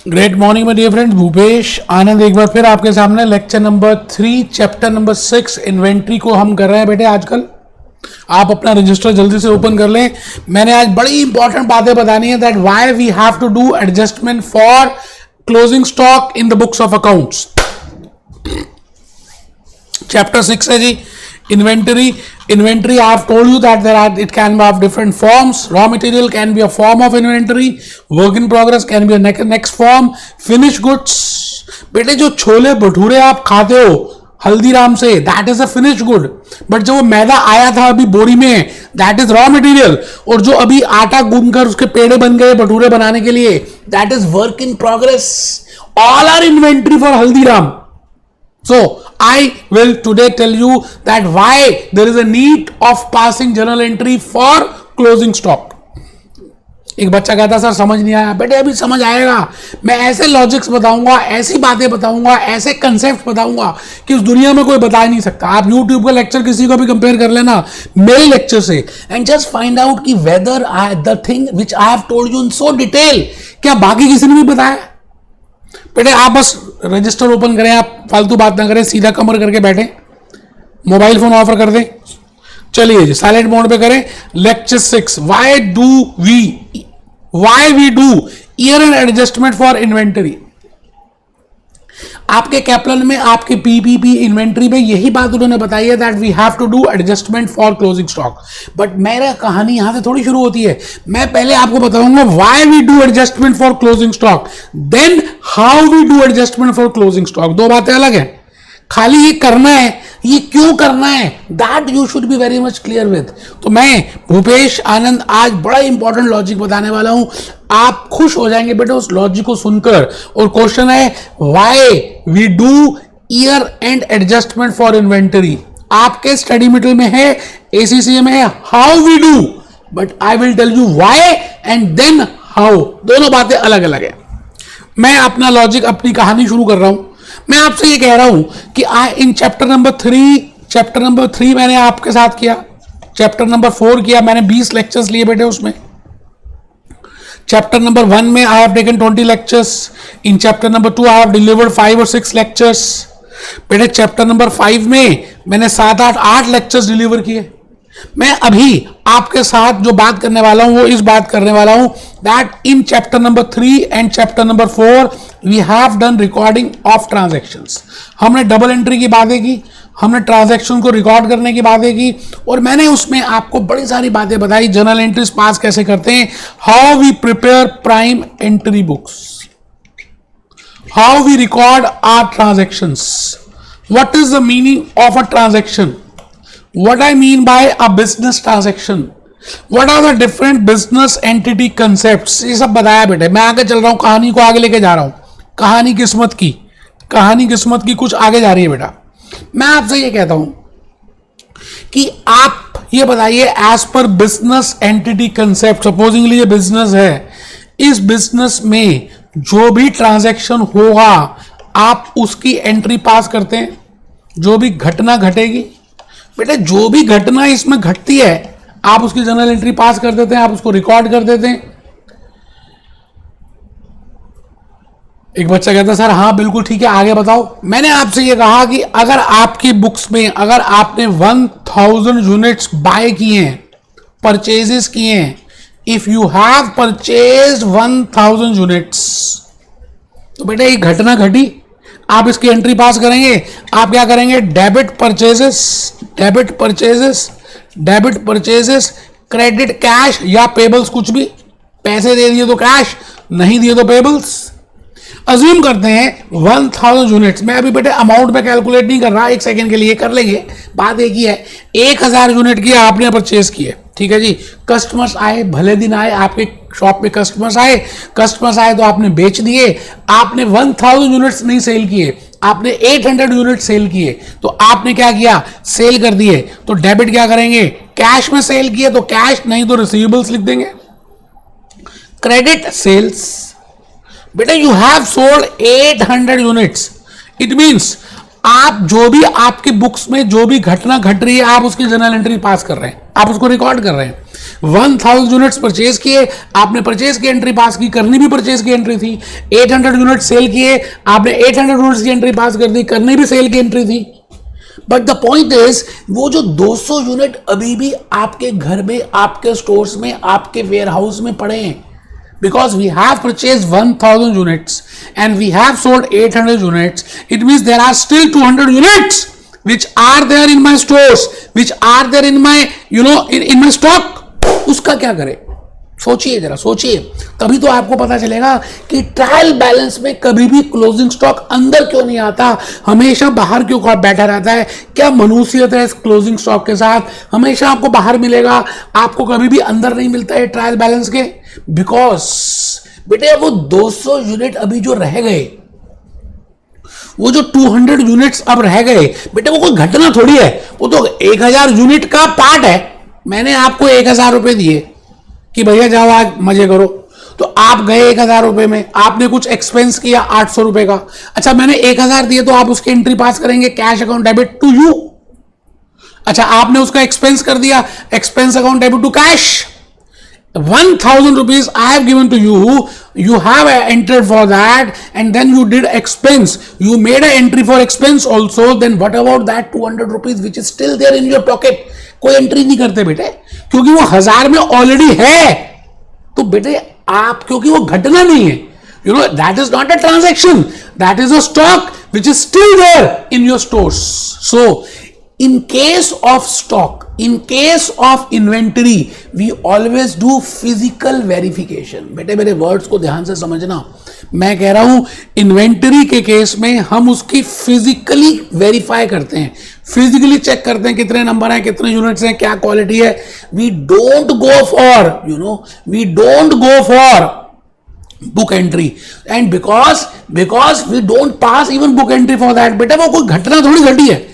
Great morning में dear friends, Bhupesh आनंद एक बार फिर आपके सामने lecture number 3 chapter number 6 inventory को हम कर रहे हैं बेटे। आजकल आप अपना रजिस्टर जल्दी से ओपन कर लें। मैंने आज बड़ी इंपॉर्टेंट बातें बतानी है that why we have to do adjustment for closing stock in the books of accounts. Chapter 6 है जी inventory. I have told you that it can be of different forms. Raw material can be a form of inventory. Work in progress can be a next form. Finished goods, बेटे जो छोले भटूरे आप खाते हो हल्दीराम से, that is a finished good. But जो वो मैदा आया था अभी बोरी में, that is raw material. और जो अभी आटा गूंदकर उसके पेड़े बन गए भटूरे बनाने के लिए, that is work in progress. All are inventory for Haldiram. So I will today tell you that why there is a need of passing journal entry for closing stock. एक बच्चा कहता सर समझ नहीं आया। बेटे अभी समझ आएगा। मैं ऐसे लॉजिक्स बताऊंगा, ऐसी बातें बताऊंगा, ऐसे कंसेप्ट बताऊंगा कि उस दुनिया में कोई बता ही नहीं सकता। आप YouTube का लेक्चर किसी को भी कंपेयर कर लेना मेरे लेक्चर से एंड जस्ट फाइंड आउट कि whether the thing which I have told you in so detail क्या बाकी किसी ने भी बताया। बेटे आप बस रजिस्टर ओपन करें, आप फालतू बात ना करें, सीधा कमर करके बैठे, मोबाइल फोन ऑफर कर दें। चलिए जी साइलेंट मोड पे करें। Lecture 6 why we do year end adjustment for inventory. आपके कैप्लन में, आपके पीपीपी इन्वेंटरी में यही बात उन्होंने बताई है that we have to do adjustment for closing stock. But मेरा कहानी यहां से थोड़ी शुरू होती है। मैं पहले आपको बताऊंगा why we do adjustment for closing stock, then how we do adjustment for closing stock. दो बातें अलग है। खाली ये करना है, ये क्यों करना है, that you should be very much clear with. तो मैं भूपेश आनंद आज बड़ा इंपॉर्टेंट लॉजिक बताने वाला हूं। आप खुश हो जाएंगे बेटा उस लॉजिक को सुनकर। और क्वेश्चन है why we do year end adjustment for inventory. आपके स्टडी मटेरियल में है, एसीसीए में है how we do, but I will tell you why and then how. दोनों बातें अलग अलग है। मैं अपना लॉजिक, अपनी कहानी शुरू कर रहा हूं। मैं आपसे ये कह रहा हूं कि इन चैप्टर नंबर 3 मैंने आपके साथ किया, चैप्टर नंबर 4 किया, मैंने 20 लेक्चर्स लिए बेटे उसमें। चैप्टर नंबर 1 में I have taken 20 lectures. In chapter number 2 I have delivered 5 और 6 लेक्चर्स। बेटे चैप्टर नंबर 5 में मैंने 7-8 लेक्चर्स डिलीवर किए। मैं अभी आपके साथ जो बात करने वाला हूं वो इस बात करने वाला हूं that in chapter number 3 and chapter number 4 we have done recording of transactions. हमने डबल एंट्री की बातें की, हमने ट्रांजैक्शन को रिकॉर्ड करने की बातें की, और मैंने उसमें आपको बड़ी सारी बातें बताई। जर्नल एंट्रीज पास कैसे करते हैं, how we prepare prime entry books, how we record our transactions, what is the meaning of a transaction, what I mean by a business transaction, what are the different business entity concepts, ये सब बताया बेटे। मैं आगे चल रहा हूं, कहानी को आगे लेके जा रहा हूं। कहानी किस्मत की कुछ आगे जा रही है बेटा। मैं आपसे ये कहता हूं कि आप ये बताइए as per business entity concept, supposingly ये बिजनेस है, इस बिजनेस में जो भी ट्रांजैक्शन होगा आप उसकी एंट्री पास करते हैं। जो भी घटना घटेगी बेटे, जो भी घटना इसमें घटती है आप उसकी जर्नल एंट्री पास कर देते हैं, आप उसको रिकॉर्ड कर देते हैं। एक बच्चा कहता है सर हाँ बिल्कुल ठीक है, आगे बताओ। मैंने आपसे ये कहा कि अगर आपकी बुक्स में, अगर आपने 1000 यूनिट्स बाय किए हैं, परचेजेस किए हैं, if you have purchased 1000 units, तो बेटे एक घटना घटी, आप इसकी एंट्री पास करेंगे। आप क्या करेंगे, डेबिट परचेजेस, क्रेडिट कैश या पेबल्स, कुछ भी। पैसे दे दिए तो कैश, नहीं दिए तो पेबल्स। अज्यूम करते हैं 1000 यूनिट्स। मैं अभी बेटे अमाउंट में कैलकुलेट नहीं कर रहा, एक सेकेंड के लिए कर लेंगे, बात एक ही है। 1000 यूनिट की आपने परचेज की है, ठीक है जी। कस्टमर्स आए, भले दिन आए, आपके शॉप पे कस्टमर्स आए तो आपने बेच दिए। आपने 1000 यूनिट्स नहीं सेल किए, आपने 800 यूनिट सेल किए, तो आपने क्या किया, सेल कर दिए। तो डेबिट क्या करेंगे, कैश में सेल किए तो कैश, नहीं तो रिसीवेबल्स लिख देंगे। क्रेडिट सेल्स, बेटा you have sold 800 units, it means आप जो भी आपकी बुक्स में जो भी घटना घट रही है आप उसकी जर्नल एंट्री पास कर रहे हैं, आप उसको रिकॉर्ड कर रहे हैं। 1000 यूनिट्स परचेज किए, आपने परचेज की एंट्री पास की, करनी भी परचेज की एंट्री थी। 800 यूनिट सेल किए, आपने 800 यूनिट्स की एंट्री पास कर दी, करनी भी सेल की एंट्री थी। बट द पॉइंट इज, वो जो 200 यूनिट अभी भी आपके घर में, आपके स्टोर्स में, आपके वेयर हाउस में पड़े हैं, because we have purchased 1000 units and we have sold 800 units, it means there are still 200 units which are there in my stores, which are there in my, in my stock। उसका क्या करें? सोचिए, जरा सोचिए, तभी तो आपको पता चलेगा कि ट्रायल बैलेंस में कभी भी क्लोजिंग स्टॉक अंदर क्यों नहीं आता, हमेशा बाहर क्यों बैठा रहता है। क्या मनुष्यत है इस क्लोजिंग स्टॉक के साथ? हमेशा आपको बाहर मिलेगा, आपको कभी भी अंदर नहीं मिलता है ट्रायल बैलेंस के। बिकॉज बेटे वो 200 यूनिट अभी जो रह गए, वो जो 200 यूनिट्स अब रह गए, बेटे वो कोई घटना थोड़ी है, वो तो 1000 यूनिट का पार्ट है। मैंने आपको 1000 रुपए दिए कि भैया जाओ आज मजे करो, तो आप गए 1000 रुपए में, आपने कुछ एक्सपेंस किया 800 रुपए का। अच्छा, मैंने 1000 दिए तो आप उसकी एंट्री पास करेंगे cash account debit to you. अच्छा, आपने उसका एक्सपेंस कर दिया, expense account debit to cash. 1000 rupees I have given to you, you have entered for that, and then you did expense, you made an entry for expense also, then what about that 200 rupees which is still there in your pocket? कोई entry नहीं करते बेटे, क्योंकि वो 1000 में already है। तो बेटे आप, क्योंकि वो घटना नहीं है, that is not a transaction, that is a stock which is still there in your stores. So in case of stock, in case of inventory, we always do physical verification। बेटे मेरे वर्ड्स को ध्यान से समझना, मैं कह रहा हूं इन्वेंटरी के केस में हम उसकी फिजिकली वेरीफाई करते हैं, फिजिकली चेक करते हैं कितने नंबर हैं, कितने यूनिट्स हैं, क्या क्वालिटी है। We don't go for we don't go for book entry, and because we don't pass even book entry for that. बेटा वो कोई घटना थोड़ी घटी है,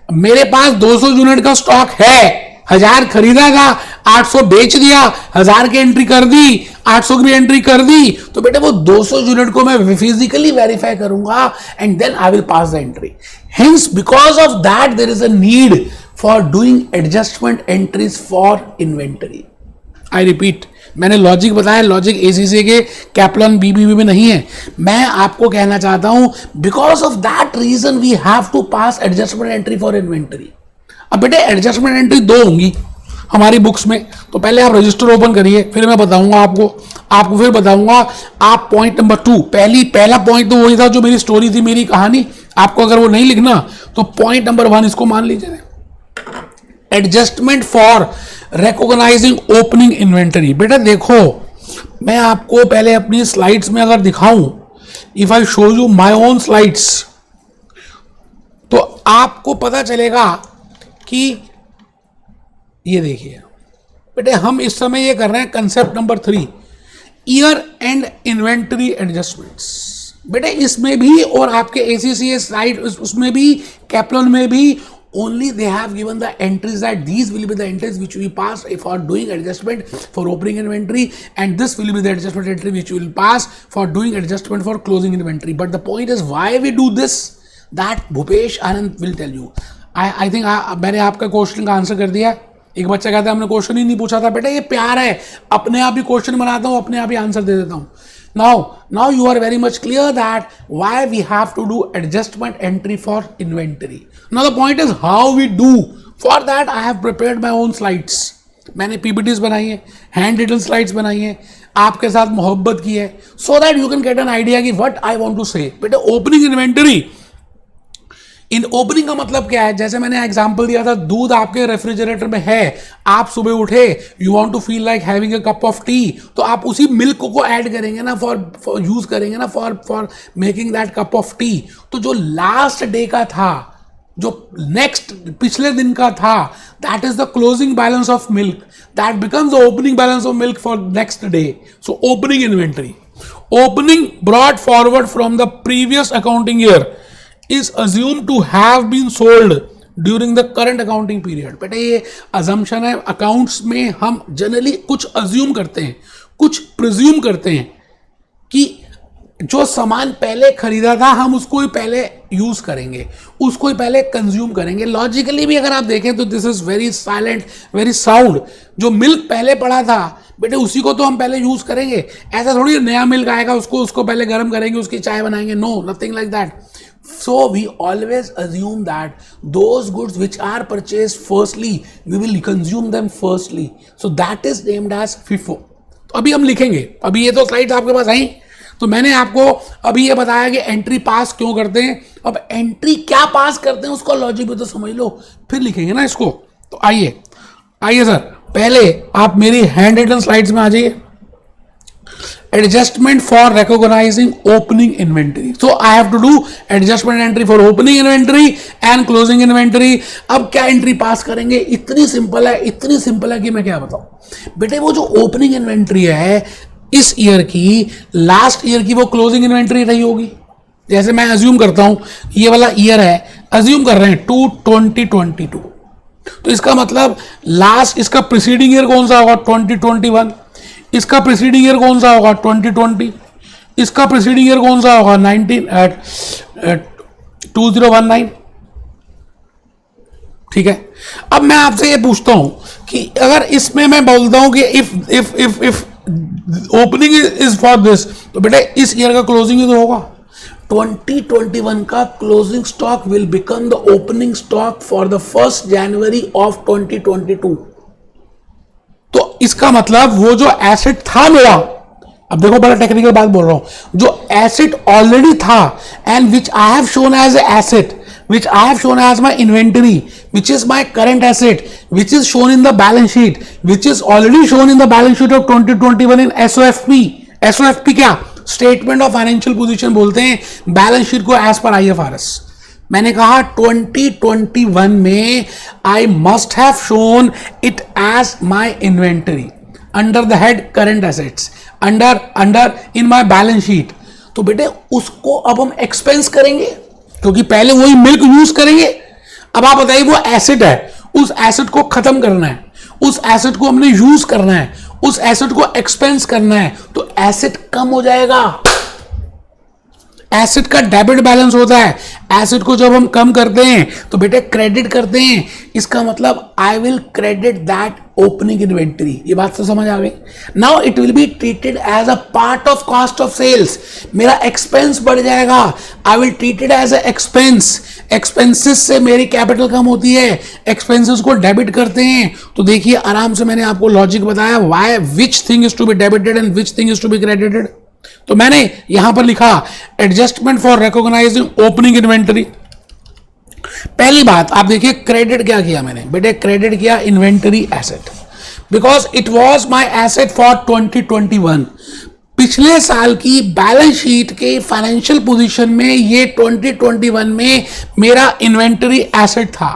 मेरे पास 200 यूनिट का स्टॉक है, 1000 खरीदा था, 800 बेच दिया, 1000 की एंट्री कर दी, 800 की एंट्री कर दी, तो बेटे वो 200 यूनिट को मैं फिजिकली वेरीफाई करूंगा and then I will pass the entry. Hence because of that there is a need for doing adjustment entries for inventory. I repeat, मैंने लॉजिक बताया, लॉजिक एसीसी के कैप्लन बीबीबी में नहीं है। मैं आपको कहना चाहता हूं because of that reason we have to pass adjustment entry for inventory. अब बेटे एडजस्टमेंट एंट्री 2 होंगी हमारी बुक्स में, तो पहले आप रजिस्टर ओपन करिए, फिर मैं बताऊंगा आपको फिर बताऊंगा आप पॉइंट नंबर 2। पहला पॉइंट तो वही था जो मेरी स्टोरी थी, मेरी कहानी। आपको अगर वो नहीं लिखना तो पॉइंट नंबर 1 इसको मान लीजिए, adjustment for recognising opening inventory. बेटा देखो, मैं आपको पहले अपनी स्लाइड्स में अगर दिखाऊं, if I show you my own slides, तो आपको पता चलेगा कि ये देखिए बेटे, हम इस समय ये कर रहे हैं concept number 3, year and inventory adjustments. बेटे इसमें भी और आपके एसीसीए स्लाइड उसमें भी, कैप्लन में भी, only they have given the entries that these will be the entries which we pass for doing adjustment for opening inventory, and this will be the adjustment entry which we will pass for doing adjustment for closing inventory. But the point is why we do this, that Bhupesh Anand will tell you. I think मैंने आपका question का answer कर दिया। एक बच्चा कहता है हमने क्वेश्चन ही नहीं पूछा था। बेटा ये प्यार है, अपने आप ही क्वेश्चन बनाता हूँ, अपने आप ही आंसर दे देता हूँ। Now you are very much clear that why we have to do adjustment entry for inventory. Now the point is how we do. For that I have prepared my own slides. मैंने PPTs बनाई है, hand written slides बनाई है, आपके साथ मोहब्बत की है, so that you can get an idea कि what I want to say. बेटा opening inventory, इन ओपनिंग का मतलब क्या है? जैसे मैंने एग्जांपल दिया था, दूध आपके रेफ्रिजरेटर में है, आप सुबह उठे, you want to feel like having a cup of tea, तो आप उसी मिल्क को ऐड करेंगे ना, फॉर यूज करेंगे ना, for making that cup of tea. तो जो लास्ट डे का था, जो नेक्स्ट पिछले दिन का था, that is the closing balance of milk, that becomes the opening balance of milk for next day. So opening inventory, opening brought forward from the previous accounting year is assumed to have been sold during the current accounting period। बेटा ये assumption है, accounts में हम generally कुछ assume करते हैं, कुछ presume करते हैं कि जो सामान पहले खरीदा था हम उसको ही पहले यूज करेंगे, उसको ही पहले कंज्यूम करेंगे। लॉजिकली भी अगर आप देखें तो this is very silent, very sound. जो मिल्क पहले पड़ा था बेटे उसी को तो हम पहले यूज करेंगे। ऐसा थोड़ी नया मिल्क आएगा उसको पहले गर्म करेंगे, उसकी चाय बनाएंगे। No, nothing like that. So we always assume that those goods which are purchased firstly, we will consume them firstly. So that is named as FIFO. तो अभी हम लिखेंगे, अभी ये तो स्लाइड्स आपके पास आई, तो मैंने आपको अभी ये बताया कि एंट्री पास क्यों करते हैं। अब एंट्री क्या पास करते हैं उसका लॉजिक भी तो समझ लो, फिर लिखेंगे ना इसको। तो आइए सर, पहले आप मेरी हैंड रिटन स्लाइड्स में आ जाइए। Adjustment for recognizing opening inventory. So I have to do adjustment entry for opening inventory and closing inventory. अब क्या एंट्री पास करेंगे? इतनी सिंपल है कि मैं क्या बताऊं बेटे। वो जो ओपनिंग इन्वेंट्री है इस ईयर की, लास्ट ईयर की वो क्लोजिंग इन्वेंट्री रही होगी। जैसे मैं अज्यूम करता हूं ये वाला ईयर है, अज्यूम कर रहे हैं 2022, तो इसका मतलब लास्ट, इसका प्रीसीडिंग ईयर कौन सा होगा? 2021। इसका प्रीसीडिंग ईयर कौन सा होगा? 2020। इसका प्रीसीडिंग ईयर कौन सा होगा? 2019। ठीक है। अब मैं आपसे ये पूछता हूं कि अगर इसमें मैं बोलता हूं कि if opening is for this, तो बेटे इस ईयर का क्लोजिंग ही तो होगा। 2021 का closing stock will become the opening stock for the 1st January of 2022। तो इसका मतलब वो जो एसेट था मेरा, अब देखो बड़ा टेक्निकल बात बोल रहा हूं, जो एसेट ऑलरेडी था and which I have shown as asset, which I have shown as my inventory, which is my current asset, which is shown in the balance sheet, which is already shown in the balance sheet of 2021 in SOFP. SOFP क्या? Statement of Financial Position बोलते हैं balance sheet को as per IFRS। मैंने कहा 2021 में I must have shown it as my inventory under the head current assets, under in my balance sheet। तो बेटे उसको अब हम एक्सपेंस करेंगे क्योंकि पहले वही मिल्क यूज करेंगे। अब आप बताइए वो एसेट है, उस एसेट को खत्म करना है, उस एसेट को हमने यूज करना है, उस एसेट को एक्सपेंस करना है, तो एसेट कम हो जाएगा। एसेट का डेबिट बैलेंस होता है, एसेट को जब हम कम करते हैं तो बेटे क्रेडिट करते हैं। इसका मतलब I will credit that opening inventory. ये बात तो समझ आ गई। Now it will be treated as a part of cost of sales. मेरा एक्सपेंस बढ़ जाएगा, I will treat it as a expense. Expenses से मेरी कैपिटल कम होती है, एक्सपेंसेस को डेबिट करते हैं। तो देखिए आराम से मैंने आपको लॉजिक बताया why which thing is to be debited and which thing is to be credited. तो मैंने यहां पर लिखा adjustment for recognising opening inventory. पहली बात आप देखिए क्रेडिट क्या किया मैंने बेटे, क्रेडिट किया inventory asset because it was my asset for 2021। पिछले साल की बैलेंस शीट के फाइनेंशियल पोजीशन में ये 2021 में मेरा इन्वेंटरी एसेट था,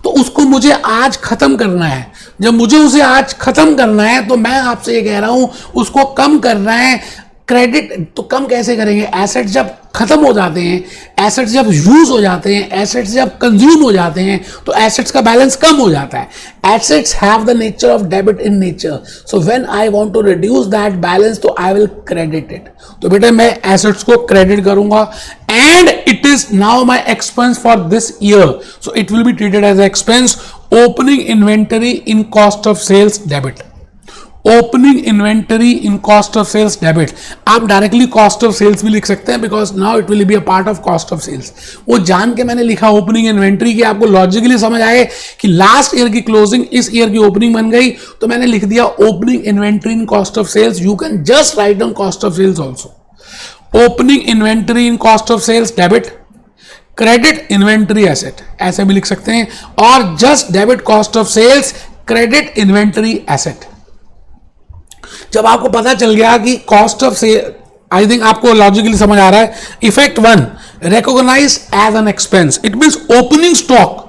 तो उसको मुझे आज खत्म करना है। जब मुझे उसे आज खत्म करना है तो मैं आपसे ये कह रहा हूं उसको कम करना है। क्रेडिट तो कम कैसे करेंगे? एसेट्स जब खत्म हो जाते हैं, एसेट्स जब यूज हो जाते हैं, एसेट्स जब कंज्यूम हो जाते हैं तो एसेट्स का बैलेंस कम हो जाता है। Assets have the nature of debit in nature, so when I want to reduce that balance तो आई विल क्रेडिट इट। तो बेटा मैं एसेट्स को क्रेडिट करूंगा and it is now my expense for this year, so it will be treated as expense. Opening inventory in cost of sales debit, opening inventory in cost of sales debit. आप directly cost of sales भी लिख सकते हैं because now it will be a part of cost of sales. वो जान के मैंने लिखा ओपनिंग इन्वेंटरी की आपको लॉजिकली समझ आए कि लास्ट ईयर की क्लोजिंग इस ईयर की ओपनिंग बन गई, तो मैंने लिख दिया opening inventory in cost of sales. You can just write down cost of sales also. Opening inventory in cost of sales debit, credit inventory asset ऐसे भी लिख सकते हैं, और just debit cost of sales, credit inventory asset. जब आपको पता चल गया कि cost of sale, I think आपको लॉजिकली समझ आ रहा है। Effect 1 recognise as an expense, it means opening stock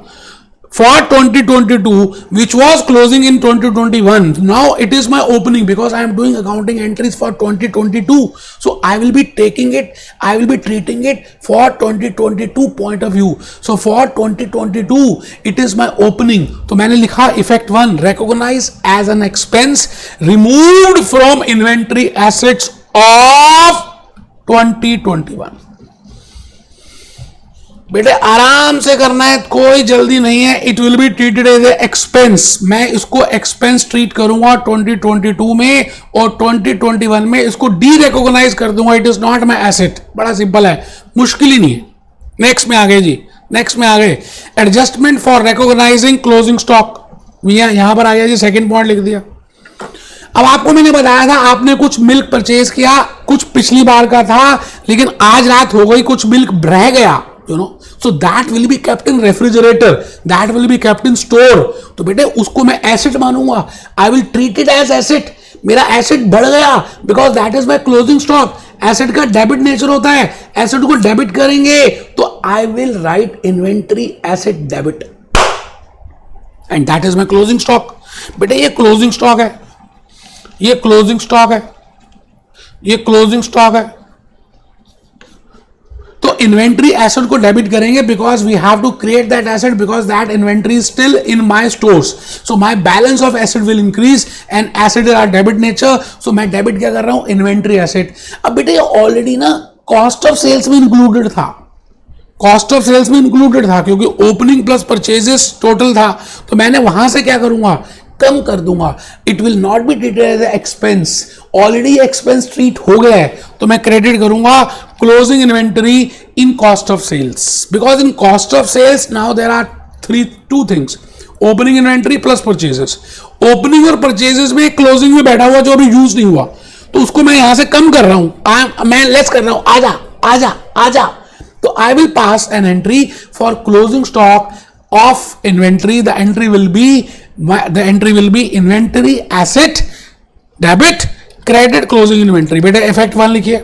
for 2022 which was closing in 2021, now it is my opening because I am doing accounting entries for 2022, so I will be taking it, I will be treating it for 2022 point of view. So for 2022 it is my opening, तो मैंने लिखा effect 1 recognize as an expense removed from inventory assets of 2021। बेटे आराम से करना है, कोई जल्दी नहीं है। It will be treated as a expense, मैं इसको एक्सपेंस ट्रीट करूंगा 2022 में, और 2021 में इसको डी रिकॉग्नाइज कर दूंगा। It is not my asset. बड़ा सिंपल है, मुश्किल ही नहीं है। नेक्स्ट में आ गए जी, नेक्स्ट में आ गए adjustment for recognising closing stock. यहां पर आ गया जी, सेकेंड पॉइंट लिख दिया। अब आपको मैंने बताया था, आपने कुछ मिल्क परचेज किया, कुछ पिछली बार का था, लेकिन आज रात हो गई, कुछ मिल्क रह गया, you know, so that will be kept in refrigerator, that will be kept in store। तो बेटे उसको मैं एसेट मानूंगा, I will treat it as asset। मेरा एसेट बढ़ गया because that is my closing stock. Asset का डेबिट नेचर होता है, एसेट को डेबिट करेंगे तो I will write inventory asset debit and that is my closing stock. बेटे ये क्लोजिंग स्टॉक है, ये क्लोजिंग स्टॉक है, ये क्लोजिंग स्टॉक है। तो इन्वेंट्री एसेट को डेबिट करेंगे because we have to create that asset because that inventory is still in my stores. So my balance of asset will increase and asset are debit nature. So मैं debit क्या कर रहा हूं, inventory asset. अब बेटे ये already ना cost of sales में इंक्लूडेड था, कॉस्ट ऑफ सेल्स में इंक्लूडेड था क्योंकि ओपनिंग प्लस परचेजेस टोटल था। तो मैंने वहां से क्या करूंगा, कम कर दूंगा। It will not be treated as expense, already expense treat हो गया है, तो मैं क्रेडिट करूंगा closing inventory in cost of sales. Because in cost of sales now there are two things, opening inventory plus purchases. Opening और purchases में closing में बैठा हुआ जो अभी यूज नहीं हुआ, तो उसको मैं यहां से कम कर रहा हूं, मैं लेस कर रहा हूं, आजा आजा आजा। तो I will pass an entry for closing stock of inventory. The entry will be inventory asset debit credit closing inventory. बेटे इफेक्ट 1 लिखिए,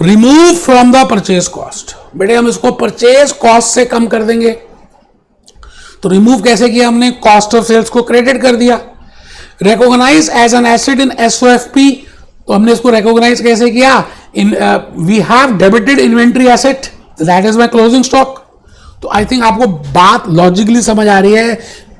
remove from the purchase cost. बेटे हम इसको परचेज कॉस्ट से कम कर देंगे। तो रिमूव कैसे किया हमने, कॉस्ट ऑफ सेल्स को क्रेडिट कर दिया। Recognise as an asset in SOFP, तो हमने इसको रिकॉग्नाइज कैसे किया, we have debited inventory asset, that is my closing stock. तो आई थिंक आपको बात लॉजिकली समझ आ रही है।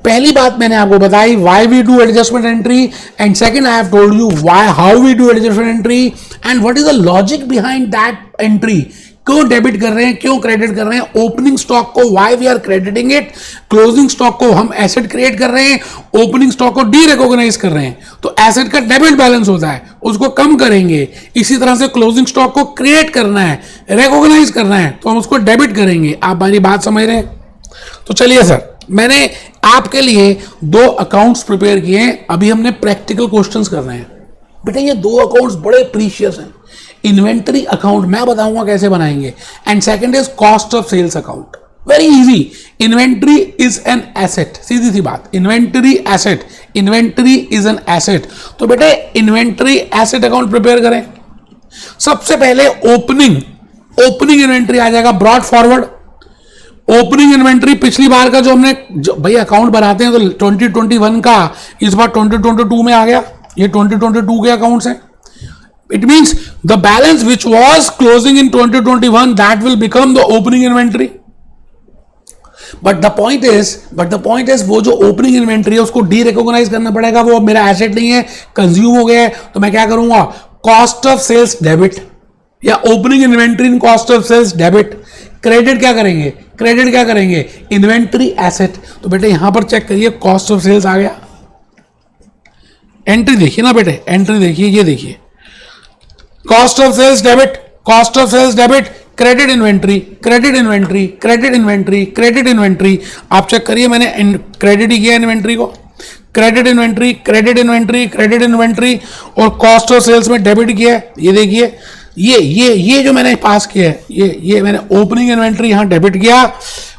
पहली बात मैंने आपको बताई why we do adjustment entry, and second I have told you why how we do adjustment entry and what is the logic behind that entry. क्यों डेबिट कर रहे हैं, क्यों क्रेडिट कर रहे हैं। ओपनिंग स्टॉक को why we are crediting it, closing stock को हम एसेट क्रिएट कर रहे हैं, ओपनिंग स्टॉक को डी रिकॉग्नाइज कर रहे हैं। तो एसेट का डेबिट बैलेंस होता है, उसको कम करेंगे। इसी तरह से क्लोजिंग स्टॉक को क्रिएट करना है, रिकॉग्नाइज करना है, तो हम उसको डेबिट करेंगे। आप हमारी बात समझ रहे हैं। तो चलिए सर, मैंने आपके लिए 2 अकाउंट्स प्रिपेयर किए हैं, अभी हमने प्रैक्टिकल क्वेश्चंस कर रहे हैं। बेटे ये 2 अकाउंट्स बड़े प्रीशियस हैं। इन्वेंटरी अकाउंट मैं बताऊंगा कैसे बनाएंगे, and second is cost of sales account. Very easy. Inventory is an asset, सीधी सी बात, inventory asset, inventory is an asset. तो बेटे इन्वेंट्री एसेट अकाउंट प्रिपेयर करें। सबसे पहले ओपनिंग इन्वेंट्री आ जाएगा, ब्रॉड फॉरवर्ड। ओपनिंग इन्वेंट्री पिछली बार का जो हमने भाई अकाउंट बनाते हैं तो 2021 का इस बार 2022 में आ गया, ये 2022 के अकाउंट्स हैं। It means the balance which was closing in 2021 that will become the opening inventory. But the point is वो जो opening inventory है उसको de-recognize करना पड़ेगा, वो मेरा asset नहीं है, consume हो गया है। तो मैं क्या करूंगा, cost of sales debit या opening inventory in cost of sales debit। Credit क्या करेंगे, इन्वेंट्री एसेट। तो बेटे यहां पर चेक करिए, कॉस्ट ऑफ सेल्स आ गया। एंट्री देखिए ना बेटे, एंट्री देखिए, ये देखिए cost of sales debit, credit inventory. आप चेक करिए, मैंने क्रेडिट ही किया इन्वेंट्री को, क्रेडिट इन्वेंट्री और कॉस्ट ऑफ सेल्स में डेबिट किया है। ये देखिए, ये जो मैंने पास किया है, ये मैंने ओपनिंग इन्वेंट्री यहां डेबिट किया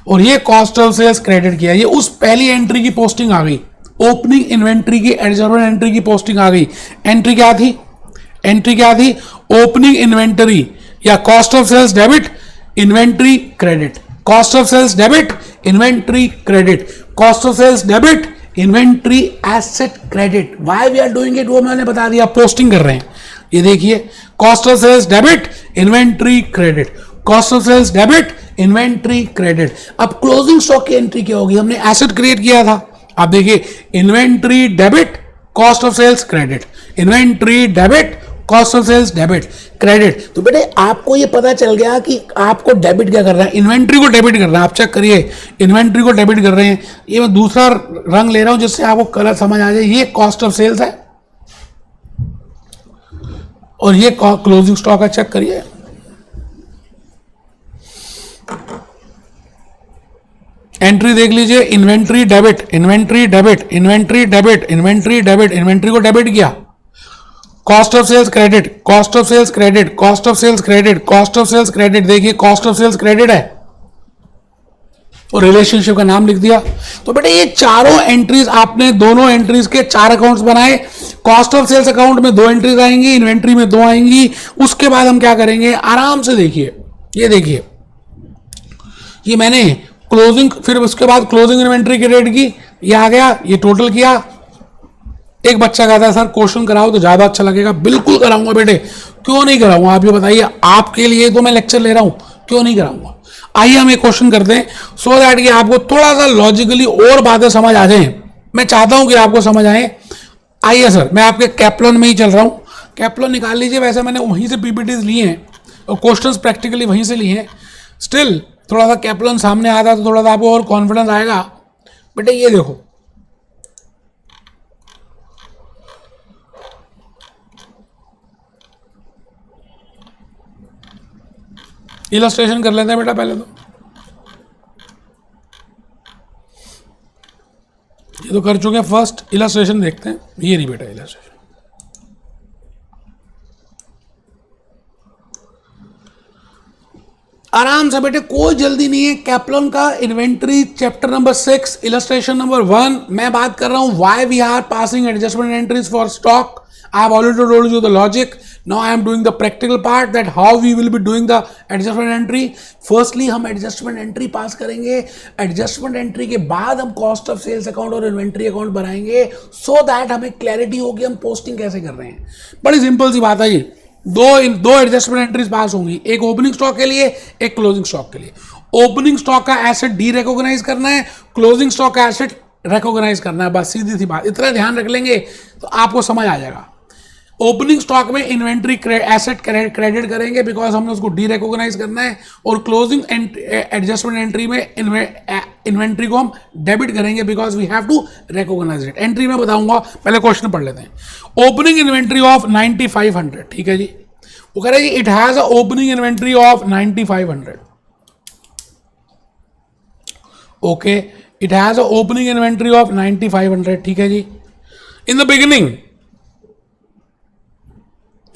और ये कॉस्ट ऑफ सेल्स क्रेडिट किया। ये उस पहली एंट्री की पोस्टिंग आ गई, ओपनिंग इन्वेंट्री की एडजस्टमेंट एंट्री की पोस्टिंग आ गई। एंट्री क्या थी, ओपनिंग इन्वेंटरी या cost of sales debit, inventory credit, cost of sales debit, inventory credit, cost of sales debit, inventory asset credit. Why we are doing it वो मैंने बता दिया, पोस्टिंग कर रहे हैं। ये देखिए, cost of sales debit, inventory credit, cost of sales debit, inventory credit. अब क्लोजिंग स्टॉक की एंट्री क्या होगी, हमने एसेट क्रिएट किया था। आप देखिए, inventory debit, cost of sales credit, inventory debit, cost of sales debit, credit. तो बेटे आपको ये पता चल गया कि आपको डेबिट क्या करना है, इन्वेंट्री को डेबिट करना है। आप चेक करिए, इन्वेंट्री को डेबिट कर रहे हैं। ये मैं दूसरा रंग ले रहा हूं जिससे आपको कलर समझ आ जाए। ये कॉस्ट ऑफ सेल्स है और ये क्लोजिंग स्टॉक है। चेक करिए, एंट्री देख लीजिए, inventory debit, inventory debit, inventory debit, inventory debit, inventory को डेबिट किया। Cost of sales credit, cost of sales credit, cost of sales credit, cost of sales credit. देखिए कॉस्ट ऑफ सेल्स क्रेडिट है और relationship का नाम लिख दिया। तो बेटे ये चारों एंट्रीज आपने दोनों एंट्रीज के 4 अकाउंट्स बनाए। कॉस्ट ऑफ सेल्स अकाउंट में 2 एंट्रीज आएंगी, इन्वेंट्री में 2 आएंगी। उसके बाद हम क्या करेंगे, आराम से देखिए, ये देखिए, ये मैंने क्लोजिंग, फिर उसके बाद क्लोजिंग इन्वेंट्री क्रेडिट की, ये आ गया, ये टोटल किया। एक बच्चा कहता है सर क्वेश्चन कराओ तो ज्यादा अच्छा लगेगा। बिल्कुल कराऊंगा बेटे, क्यों नहीं कराऊंगा, आप ये बताइए। आपके लिए तो मैं लेक्चर ले रहा हूं, क्यों नहीं कराऊंगा। आइए हम एक क्वेश्चन करते हैं सो दैट कि आपको थोड़ा सा लॉजिकली और बातें समझ आ जाए। मैं चाहता हूं कि आपको समझ आए। आइए सर, मैं आपके कैप्लॉन में ही चल रहा हूं, कैप्लॉन निकाल लीजिए। वैसे मैंने वहीं से पीपीटीज लिए हैं और क्वेश्चंस प्रैक्टिकली वहीं से लिए हैं। स्टिल थोड़ा सा कैप्लॉन सामने आता तो थोड़ा सा आपको और कॉन्फिडेंस आएगा। बेटे ये देखो, इलस्ट्रेशन कर लेते हैं बेटा पहले तो। ये तो कर चुके हैं, फर्स्ट इलस्ट्रेशन देखते हैं। ये नहीं बेटा इलस्ट्रेशन, आराम से बेटे, कोई जल्दी नहीं है। कैप्लॉन का inventory chapter number 6 illustration number 1। मैं बात कर रहा हूं why we are passing adjustment entries for stock. I have already told you the logic. Now I am doing the practical part, that how we will be doing the adjustment entry. Firstly हम adjustment entry पास करेंगे। adjustment entry के बाद हम cost of sales account और inventory account बनाएंगे, so that हमें clarity होगी हम posting कैसे कर रहे हैं। बड़ी सिंपल सी बात है ये। दो एडजस्टमेंट एंट्रीज पास होंगी, एक ओपनिंग स्टॉक के लिए, एक क्लोजिंग स्टॉक के लिए। ओपनिंग स्टॉक का एसेट डी रिकॉग्नाइज करना है, क्लोजिंग स्टॉक का एसेट रिकॉग्नाइज करना है। बस सीधी सी बात, इतना ध्यान रख लेंगे तो आपको समझ आ जाएगा। ओपनिंग स्टॉक में इन्वेंट्री एसेट क्रेडिट करेंगे बिकॉज हमने उसको डी रिकॉग्नाइज करना है, और क्लोजिंग एडजस्टमेंट एंट्री में इन्वेंट्री को हम डेबिट करेंगे because we have to recognise it. Entry में बताऊंगा, पहले क्वेश्चन पढ़ लेते हैं। ओपनिंग इन्वेंट्री ऑफ 9500, ठीक है जी। वो कह रहे जी it has a opening inventory of 9500। Okay, it has a opening inventory of 9500, ठीक है जी। इन द बिगिनिंग,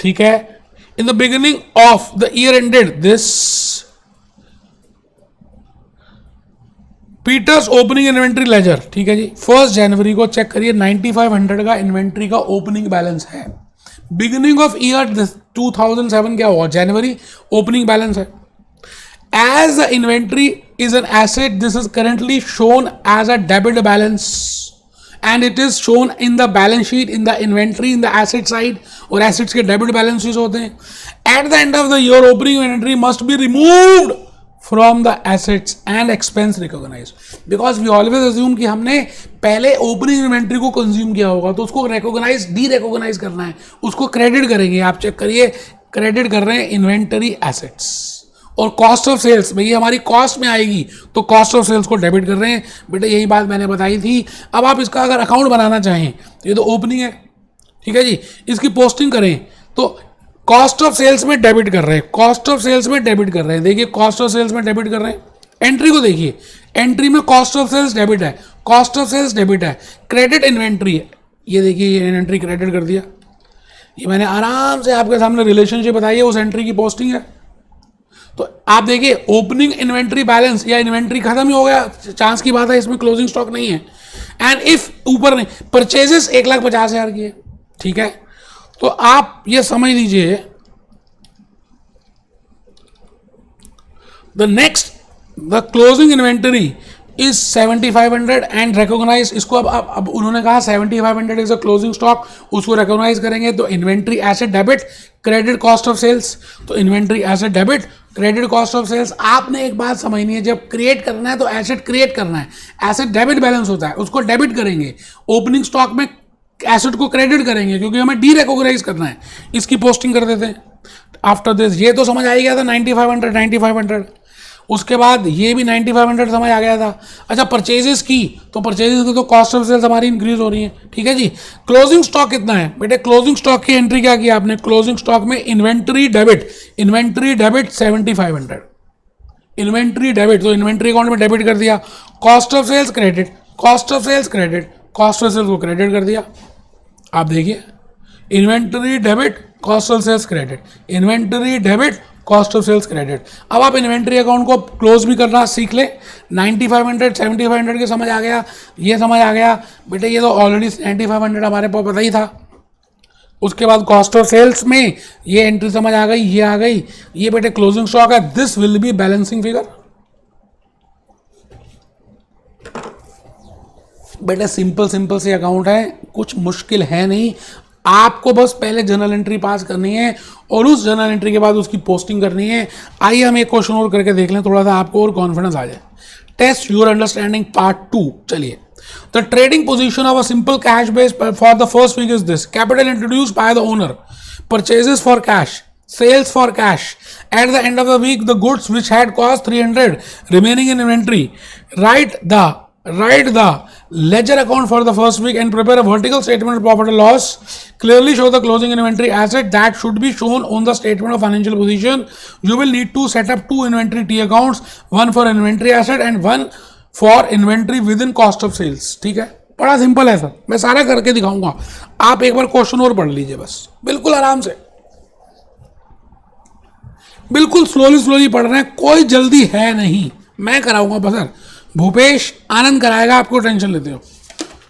ठीक है, in the beginning of the year ended this Peter's opening inventory ledger, ठीक है जी। 1 जनवरी को चेक करिए, 9500 का इन्वेंट्री का ओपनिंग बैलेंस है। बिगिनिंग ऑफ ईयर 2007 क्या हुआ, जनवरी, ओपनिंग बैलेंस है। As the inventory is an asset, this is currently shown as a debit balance and it is shown in the balance sheet, in the inventory, in the asset side, और assets के debit balances होते हैं। At the end of the year, opening inventory must be removed from the assets and expense recognized, because we always assume कि हमने पहले opening inventory को consume किया होगा तो उसको recognize, de-recognize करना है, उसको credit करेंगे। आप चेक करिए, credit कर रहे हैं inventory assets, और कॉस्ट ऑफ सेल्स भाई हमारी कॉस्ट में आएगी तो कॉस्ट ऑफ सेल्स को डेबिट कर रहे हैं। बेटा यही बात मैंने बताई थी। अब आप इसका अगर अकाउंट बनाना चाहें तो ये तो ओपनिंग है, ठीक है जी, इसकी पोस्टिंग करें तो कॉस्ट ऑफ सेल्स में डेबिट कर रहे हैं, कॉस्ट ऑफ सेल्स में डेबिट कर रहे हैं। देखिए कॉस्ट ऑफ सेल्स में डेबिट कर रहे हैं। एंट्री को देखिए, एंट्री में कॉस्ट ऑफ सेल्स डेबिट है, कॉस्ट ऑफ सेल्स डेबिट है। क्रेडिट इन्वेंट्री है, ये देखिए ये इन्वेंट्री क्रेडिट कर दिया। ये मैंने आराम से आपके सामने रिलेशनशिप बताई है, उस एंट्री की पोस्टिंग है। तो आप देखिए ओपनिंग इन्वेंट्री बैलेंस या इन्वेंट्री खत्म ही हो गया, चांस की बात है, इसमें क्लोजिंग स्टॉक नहीं है। एंड इफ ऊपर नहीं, परचेजेस 1,50,000 की है, ठीक है। तो आप ये समझ लीजिए the next the closing inventory is 7500 and recognise. इसको अब उन्होंने कहा 7500 इज अ क्लोजिंग स्टॉक, उसको रिकॉग्नाइज करेंगे तो inventory asset debit, credit cost of sales. तो inventory asset debit, credit cost of sales. आपने एक बात समझनी है, जब क्रिएट करना है तो एसेट क्रिएट करना है, एसेट डेबिट बैलेंस होता है, उसको डेबिट करेंगे। ओपनिंग स्टॉक में एसेट को क्रेडिट करेंगे क्योंकि हमें डी रिकॉग्नाइज करना है, इसकी पोस्टिंग कर देते हैं। आफ्टर दिस ये तो समझ आ ही गया था 9500 उसके बाद ये भी 9500 समझ आ गया था। अच्छा परचेजेस की, तो परचेजेस की तो कॉस्ट ऑफ सेल्स हमारी इंक्रीज हो रही है, ठीक है जी। क्लोजिंग स्टॉक कितना है बेटे, क्लोजिंग स्टॉक की एंट्री क्या किया आपने, क्लोजिंग स्टॉक में इन्वेंट्री डेबिट 7500, इन्वेंट्री डेबिट, तो इन्वेंट्री अकाउंट में डेबिट कर दिया, cost of sales credit, cost of sales credit, cost of sales को क्रेडिट कर दिया। आप देखिए inventory debit cost of sales credit, inventory debit cost of sales credit. अब आप इन्वेंट्री अकाउंट को क्लोज भी करना सीख ले। 9500 7500 के समझ आ गया, ये समझ आ गया बेटे, ये तो ऑलरेडी 9500 हमारे पास पता ही था। उसके बाद कॉस्ट ऑफ सेल्स में ये एंट्री समझ आ गई, ये आ गई, ये बेटे क्लोजिंग स्टॉक है, this will be balancing figure. बेटे सिंपल सिंपल से अकाउंट है, कुछ मुश्किल है नहीं, आपको बस पहले जर्नल एंट्री पास करनी है और उस जर्नल एंट्री के बाद उसकी पोस्टिंग करनी है। आइए हम एक क्वेश्चन और करके देख लें, थोड़ा सा आपको और कॉन्फिडेंस आ जाए। Test your understanding part 2। चलिए, the trading position of a simple cash base for the first week is this, capital introduced by the owner, purchases for cash, sales for cash, at the end of the week the goods which had cost 300 remaining in inventory, write the ledger account for the first week and prepare a vertical statement of profit and loss, clearly show the closing inventory asset that should be shown on the statement of financial position. You will need to set up 2 inventory T accounts, one for inventory asset and one for inventory within cost of sales। ठीक है, बड़ा simple है sir, मैं सारा करके दिखाऊंगा, आप एक बार क्वेश्चन और पढ़ लीजिए बस, बिल्कुल आराम से, बिल्कुल स्लोली पढ़ रहे हैं, कोई जल्दी है नहीं, मैं कराऊंगा बस सर, भूपेश आनंद कराएगा, आपको टेंशन लेते हो।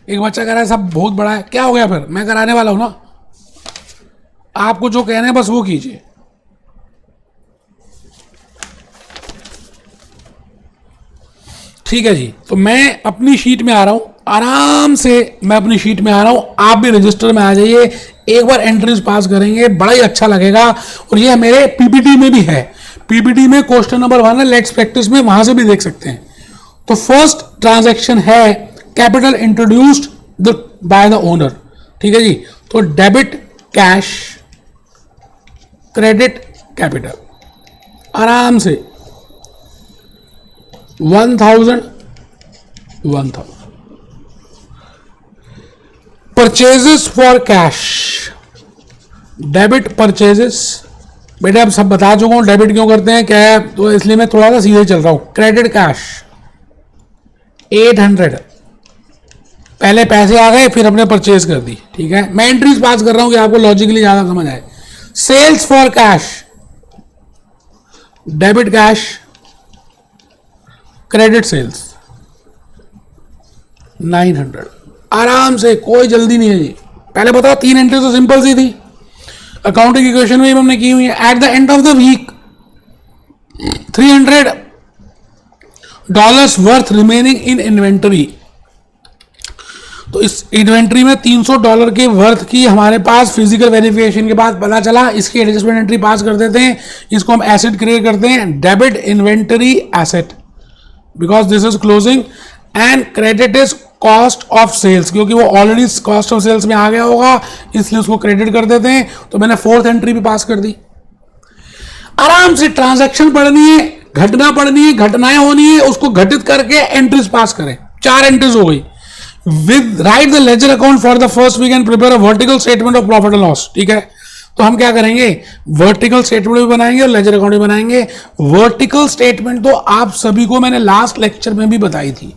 एक बच्चा कह रहा है सब बहुत बड़ा है, क्या हो गया फिर, मैं कराने वाला हूं ना, आपको जो कहना है बस वो कीजिए। ठीक है जी, तो मैं अपनी शीट में आ रहा हूं, आराम से मैं अपनी शीट में आ रहा हूं, आप भी रजिस्टर में आ जाइए, एक बार एंट्रीज पास करेंगे, बड़ा ही अच्छा लगेगा। और ये मेरे पीपीटी में भी है, पीपीटी में क्वेश्चन नंबर 1 है, लेट्स प्रैक्टिस में, वहां से भी देख सकते हैं। तो फर्स्ट ट्रांजैक्शन है capital introduced by the owner, ठीक है जी। तो डेबिट कैश, क्रेडिट कैपिटल, आराम से 1000 purchases for cash, debit purchases, बेटे अब सब बता चुका हूं डेबिट क्यों करते हैं क्या है, तो इसलिए मैं थोड़ा सा सीधे चल रहा हूं। क्रेडिट कैश 800, पहले पैसे आ गए फिर हमने परचेज कर दी, ठीक है, मैं एंट्रीज पास कर रहा हूं कि आपको लॉजिकली ज्यादा समझ आए। Sales for cash, debit cash, credit sales 900, आराम से, कोई जल्दी नहीं है जी। पहले बताओ 3 एंट्री तो सिंपल सी थी, अकाउंटिंग इक्वेशन में हमने की हुई है। At the end of the week $300 worth remaining in inventory, तो इस इन्वेंट्री में $300 के वर्थ की हमारे पास फिजिकल वेरिफिकेशन के बाद पता चला, इसकी एडजस्टमेंट एंट्री पास कर देते हैं, इसको हम एसेट क्रिएट करते हैं, debit inventory asset because this is closing, and credit is cost of sales, क्योंकि वो ऑलरेडी कॉस्ट ऑफ सेल्स में आ गया होगा इसलिए उसको क्रेडिट कर देते हैं। तो मैंने 4th एंट्री भी पास कर दी। आराम से ट्रांजैक्शन पढ़नी है, घटना पढ़नी है, घटनाएं होनी है, उसको घटित करके एंट्रीज पास करें। 4 एंट्रीज हो गई। With write the ledger account for the first week and prepare a vertical statement of profit and loss, ठीक है। तो हम क्या करेंगे, वर्टिकल स्टेटमेंट भी बनाएंगे और लेजर अकाउंट भी बनाएंगे। वर्टिकल स्टेटमेंट तो आप सभी को मैंने लास्ट लेक्चर में भी बताई थी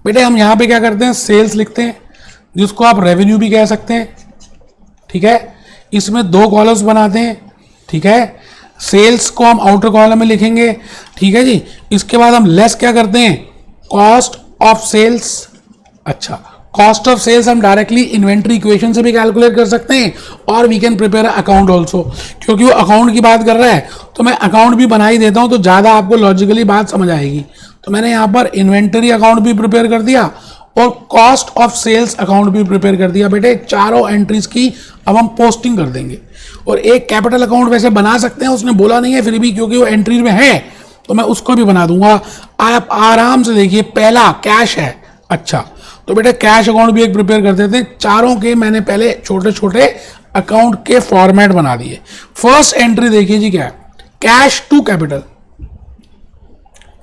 बेटे। हम यहां पे क्या करते हैं, सेल्स लिखते हैं, जिसको आप रेवेन्यू भी कह सकते हैं, ठीक है। इसमें 2 कॉलम्स बनाते हैं, ठीक है। सेल्स को हम आउटर कॉलम में लिखेंगे, ठीक है जी। इसके बाद हम लेस क्या करते हैं, कॉस्ट ऑफ सेल्स। अच्छा, कॉस्ट ऑफ सेल्स हम डायरेक्टली इन्वेंट्री इक्वेशन से भी कैलकुलेट कर सकते हैं, और we can prepare account also, क्योंकि वो अकाउंट की बात कर रहा है तो मैं अकाउंट भी बना ही देता हूं, तो ज़्यादा आपको लॉजिकली बात समझ आएगी। तो मैंने यहाँ पर इन्वेंटरी अकाउंट भी प्रिपेयर कर दिया और कॉस्ट ऑफ सेल्स अकाउंट भी प्रिपेयर कर दिया बेटे। चारों एंट्रीज की अब हम पोस्टिंग कर देंगे। और एक कैपिटल अकाउंट वैसे बना सकते हैं, उसने बोला नहीं है फिर भी, क्योंकि वो एंट्री में है तो मैं उसको भी बना दूंगा। आप आराम से देखिए, पहला कैश है। अच्छा, तो बेटा कैश अकाउंट भी एक प्रिपेयर कर देते हैं। चारों के मैंने पहले छोटे छोटे अकाउंट के फॉर्मेट बना दिए। फर्स्ट एंट्री देखिए जी क्या है, cash to capital,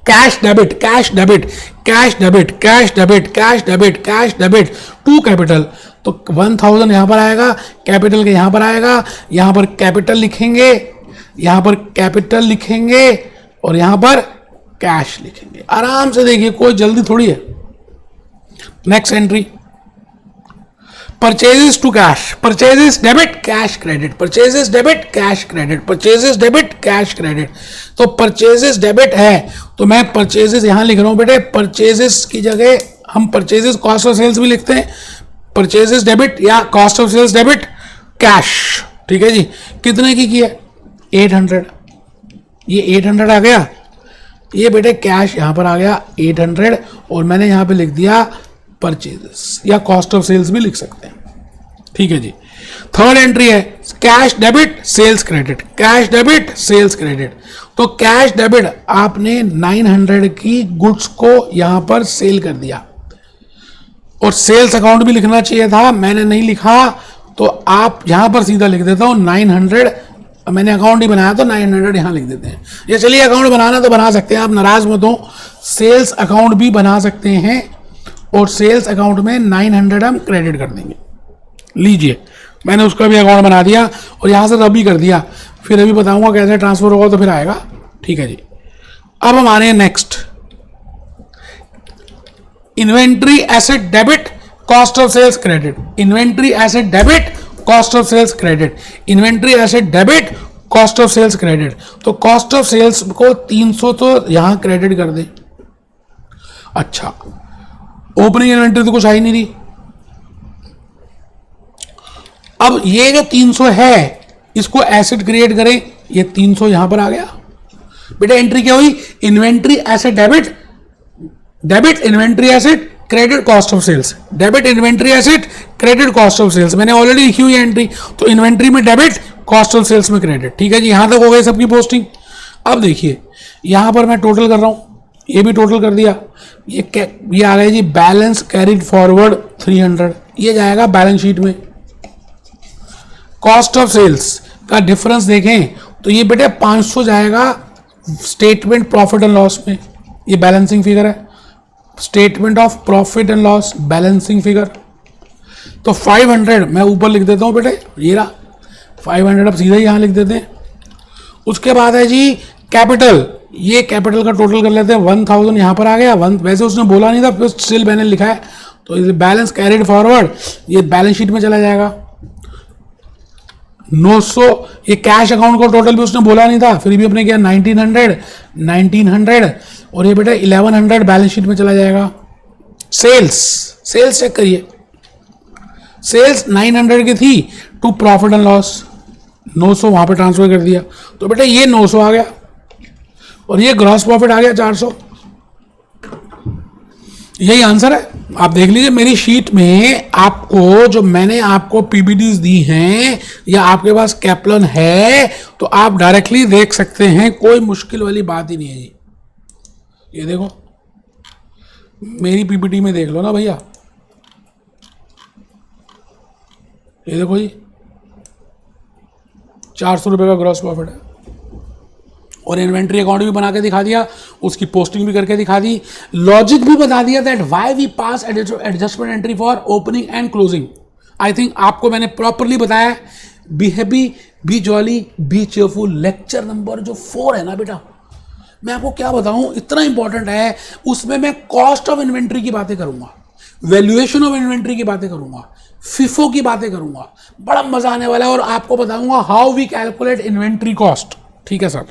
cash debit, cash debit, cash debit, cash debit, cash debit, cash debit to capital. तो 1000 यहां पर आएगा, कैपिटल के यहां पर आएगा, यहां पर कैपिटल लिखेंगे, यहां पर कैपिटल लिखेंगे और यहां पर कैश लिखेंगे। आराम से देखिए, कोई जल्दी थोड़ी है। Next entry, purchases to cash, purchases debit cash credit, purchases debit cash credit, purchases debit cash credit. तो परचेजेस डेबिट है तो मैं परचेजेस यहां लिख रहा हूं बेटे, परचेजेस की जगह हम परचेजेस कॉस्ट ऑफ सेल्स भी लिखते हैं, परचेजेस डेबिट या cost of sales debit cash. ठीक है जी, कितने की है 800, ये 800 आ गया, ये बेटे कैश यहां पर आ गया 800 और मैंने यहां पे लिख दिया परचेजेस या कॉस्ट ऑफ सेल्स भी लिख सकते हैं। ठीक है जी। थर्ड एंट्री है cash debit sales credit, cash debit sales credit. तो कैश डेबिट आपने 900 की गुड्स को यहां पर सेल कर दिया और सेल्स अकाउंट भी लिखना चाहिए था, मैंने नहीं लिखा तो आप यहां पर सीधा लिख देता हूं 900, मैंने अकाउंट ही बनाया तो 900 यहां लिख देते हैं। ये चलिए अकाउंट बनाना तो बना सकते हैं, आप नाराज मत हो, सेल्स अकाउंट भी बना सकते हैं और सेल्स अकाउंट में 900 हम क्रेडिट कर देंगे। लीजिए मैंने उसका भी अकाउंट बना दिया और यहां से रबी कर दिया, फिर अभी बताऊंगा कैसे ट्रांसफर होगा तो फिर आएगा। ठीक है जी। अब हम आ रहे हैं next, inventory asset debit cost of sales credit, inventory asset debit cost of sales credit, inventory asset debit cost of sales credit. तो कॉस्ट ऑफ सेल्स को 300 तो यहां क्रेडिट कर दे। अच्छा, ओपनिंग इन्वेंट्री तो कुछ आई नहीं रही, अब ये जो 300 है इसको एसेट क्रिएट करें, ये 300 यहां पर आ गया। बेटा एंट्री क्या हुई, inventory asset debit, debit inventory asset credit cost of sales, debit inventory asset credit cost of sales. मैंने ऑलरेडी लिखी हुई एंट्री, तो इन्वेंट्री में डेबिट, कॉस्ट ऑफ सेल्स में क्रेडिट। ठीक है जी, यहां तक हो गई सबकी पोस्टिंग। अब देखिए यहां पर मैं टोटल कर रहा हूं, ये भी टोटल कर दिया, ये आ गया जी बैलेंस कैरिड फॉरवर्ड 300, ये जाएगा बैलेंस शीट में। कॉस्ट ऑफ सेल्स का डिफरेंस देखें तो ये बेटे 500 जाएगा स्टेटमेंट प्रॉफिट एंड लॉस में, ये बैलेंसिंग फिगर है, statement of profit and loss balancing figure. तो 500 मैं ऊपर लिख देता हूं बेटे, ये रहा 500, अब सीधा यहां लिख देते हैं। उसके बाद है जी कैपिटल, ये कैपिटल का टोटल कर लेते हैं, 1000 यहां पर आ गया, वैसे उसने बोला नहीं था, फिर स्टिल मैंने लिखा है, तो बैलेंस कैरिड फॉरवर्ड ये बैलेंस शीट में चला जाएगा। 900 ये कैश अकाउंट का टोटल भी उसने बोला नहीं था, फिर भी अपने किया 1900 और ये बेटा 1100 बैलेंस शीट में चला जाएगा। सेल्स चेक करिए, सेल्स 900 की थी टू प्रॉफिट एंड लॉस, 900 वहां पे ट्रांसफर कर दिया, तो बेटा ये 900 आ गया और ये ग्रॉस प्रॉफिट आ गया 400। यही आंसर है, आप देख लीजिए मेरी शीट में आपको जो मैंने आपको पीबीडीज दी हैं या आपके पास कैप्लन है तो आप डायरेक्टली देख सकते हैं, कोई मुश्किल वाली बात ही नहीं है जी। ये देखो मेरी पीपीटी में देख लो ना भैया, ये देखो जी 400 रुपये का ग्रॉस प्रॉफिट है और इन्वेंट्री अकाउंट भी बना के दिखा दिया, उसकी पोस्टिंग भी करके दिखा दी, लॉजिक भी बता दिया that why we pass adjustment entry for opening and closing. I think आपको मैंने प्रॉपरली बताया। Be happy, be jolly, be cheerful, lecture number जो 4 है ना बेटा, मैं आपको क्या बताऊं, इतना इंपॉर्टेंट है। उसमें मैं कॉस्ट ऑफ इन्वेंट्री की बातें करूंगा, वैल्यूएशन ऑफ इन्वेंट्री की बातें करूंगा, फिफो की बातें करूंगा, बड़ा मजा आने वाला है और आपको बताऊंगा how we calculate inventory cost. ठीक है सर।